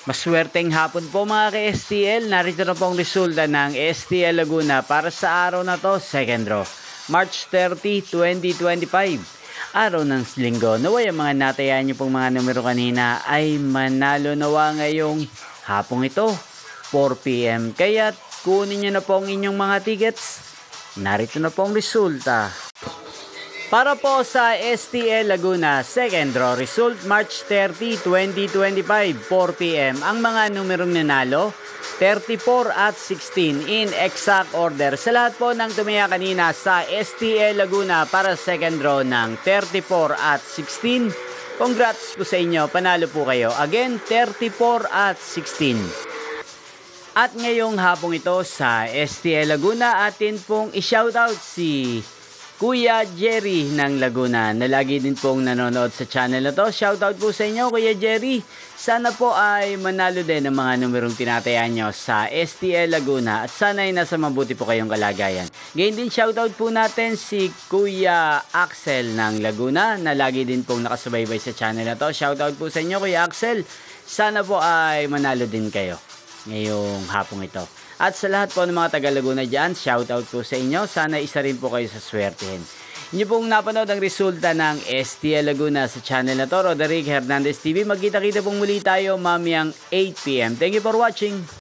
Maswerteng hapon po mga ka-STL. Narito na po ang resulta ng STL Laguna para sa araw na to, second draw. March 30, 2025. Araw ng linggo. Naway ang mga natayan nyo pong mga numero kanina ay manalo nawa ngayong hapong ito, 4 PM. Kaya kunin nyo na po ang inyong mga tickets. Narito na po ang resulta. Para po sa STL Laguna, second draw result March 30, 2025, 4 PM. Ang mga numerong nanalo, 34 at 16 in exact order. Sa lahat po ng tumaya kanina sa STL Laguna para second draw ng 34 at 16, congrats po sa inyo, panalo po kayo. Again, 34 at 16. At ngayong hapong ito sa STL Laguna, atin pong i-shoutout si Kuya Jerry ng Laguna na lagi din pong nanonood sa channel na to. Shoutout po sa inyo, Kuya Jerry. Sana po ay manalo din ang mga numerong tinatayan nyo sa STL Laguna at sana ay nasa mabuti po kayong kalagayan. Ngayon din shoutout po natin si Kuya Axel ng Laguna na lagi din pong nakasubaybay sa channel na to. Shoutout po sa inyo, Kuya Axel. Sana po ay manalo din kayo ngayong hapong ito. At sa lahat po ng mga taga Laguna dyan, shoutout po sa inyo. Sana isa rin po kayo sa swertehin. Inyo pong napanood ang resulta ng STL Laguna sa channel na to, Roderick Hernandez TV. Magkita-kita pong muli tayo mamayang 8 PM. Thank you for watching.